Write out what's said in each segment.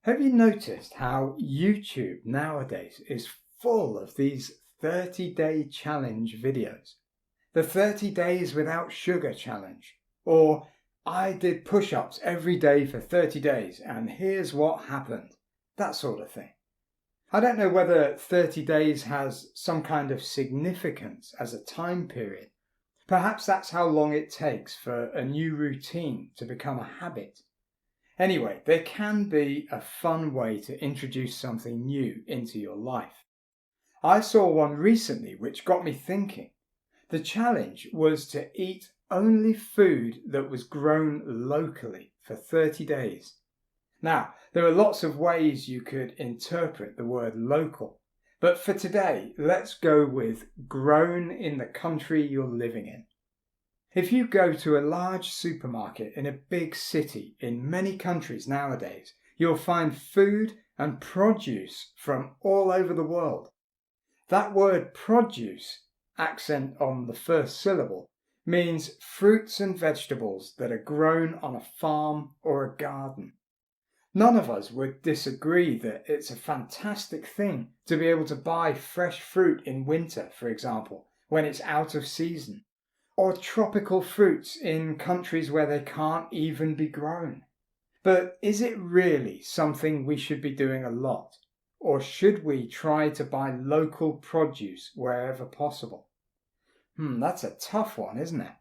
Have you noticed how YouTube nowadays is full of these 30-day challenge videos? The 30 days without sugar challenge, or I did push-ups every day for 30 days and here's what happened, that sort of thing. I don't know whether 30 days has some kind of significance as a time period. Perhaps that's how long it takes for a new routine to become a habit. Anyway, there can be a fun way to introduce something new into your life. I saw one recently which got me thinking. The challenge was to eat only food that was grown locally for 30 days. Now, there are lots of ways you could interpret the word local, but for today, let's go with grown in the country you're living in. If you go to a large supermarket in a big city in many countries nowadays, you'll find food and produce from all over the world. That word produce, accent on the first syllable, means fruits and vegetables that are grown on a farm or a garden. None of us would disagree that it's a fantastic thing to be able to buy fresh fruit in winter, for example, when it's out of season, or tropical fruits in countries where they can't even be grown. But is it really something we should be doing a lot? Or should we try to buy local produce wherever possible? That's a tough one, isn't it?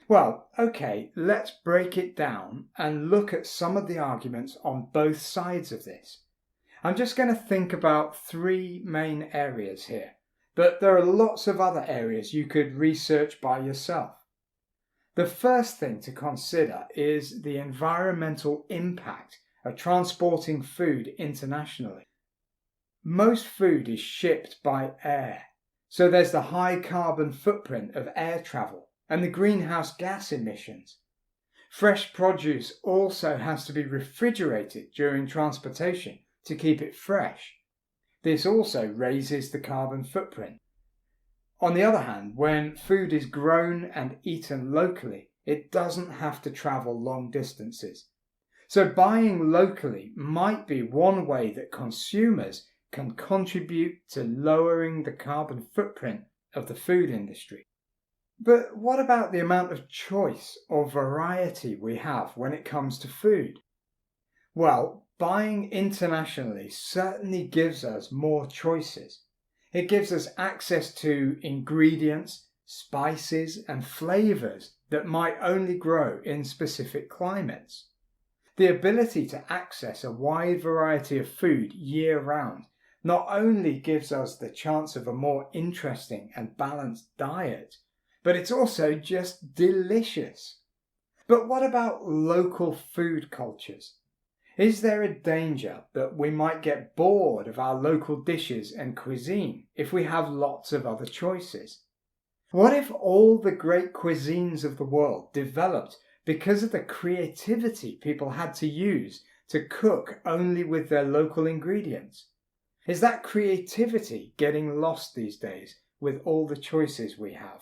Well, okay, let's break it down and look at some of the arguments on both sides of this. I'm just going to think about three main areas here, but there are lots of other areas you could research by yourself. The first thing to consider is the environmental impact of transporting food internationally. Most food is shipped by air, so there's the high carbon footprint of air travel and the greenhouse gas emissions. Fresh produce also has to be refrigerated during transportation to keep it fresh. This also raises the carbon footprint. On the other hand, when food is grown and eaten locally, it doesn't have to travel long distances. So buying locally might be one way that consumers can contribute to lowering the carbon footprint of the food industry. But what about the amount of choice or variety we have when it comes to food? Well, buying internationally certainly gives us more choices. It gives us access to ingredients, spices, and flavors that might only grow in specific climates. The ability to access a wide variety of food year-round not only gives us the chance of a more interesting and balanced diet, but it's also just delicious. But what about local food cultures? Is there a danger that we might get bored of our local dishes and cuisine if we have lots of other choices? What if all the great cuisines of the world developed because of the creativity people had to use to cook only with their local ingredients? Is that creativity getting lost these days with all the choices we have?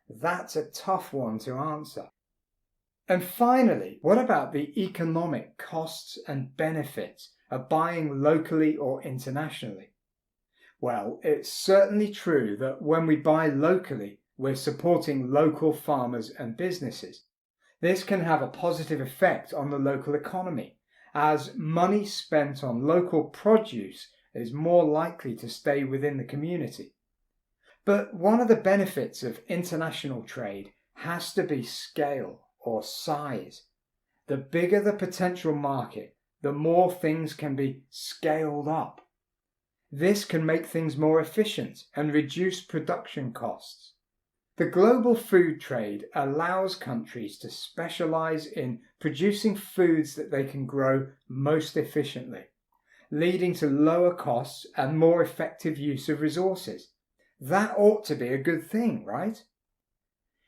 That's a tough one to answer. And finally, what about the economic costs and benefits of buying locally or internationally? Well, it's certainly true that when we buy locally, we're supporting local farmers and businesses. This can have a positive effect on the local economy, as money spent on local produce is more likely to stay within the community. But one of the benefits of international trade has to be scale or size. The bigger the potential market, the more things can be scaled up. This can make things more efficient and reduce production costs. The global food trade allows countries to specialize in producing foods that they can grow most efficiently, leading to lower costs and more effective use of resources. That ought to be a good thing, right?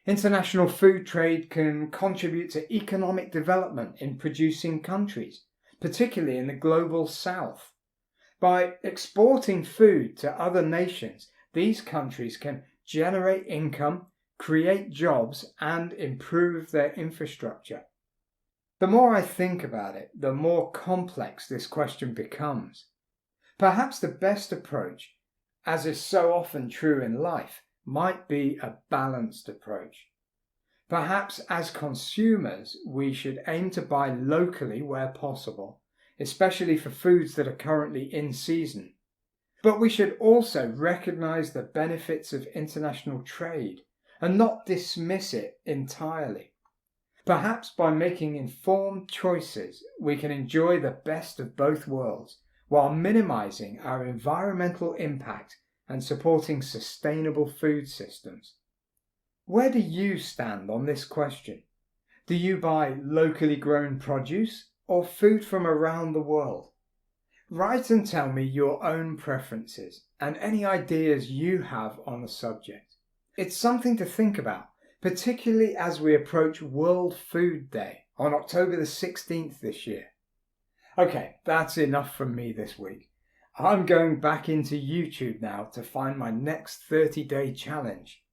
International food trade can contribute to economic development in producing countries, particularly in the global south. By exporting food to other nations, these countries can generate income, create jobs, and improve their infrastructure. The more I think about it, the more complex this question becomes. Perhaps the best approach, as is so often true in life, might be a balanced approach. Perhaps as consumers, we should aim to buy locally where possible, especially for foods that are currently in season. But we should also recognize the benefits of international trade and not dismiss it entirely. Perhaps by making informed choices, we can enjoy the best of both worlds while minimizing our environmental impact and supporting sustainable food systems. Where do you stand on this question? Do you buy locally grown produce or food from around the world? Write and tell me your own preferences and any ideas you have on the subject. It's something to think about, particularly as we approach World Food Day on October the 16th this year. Okay, that's enough from me this week. I'm going back into YouTube now to find my next 30-day challenge.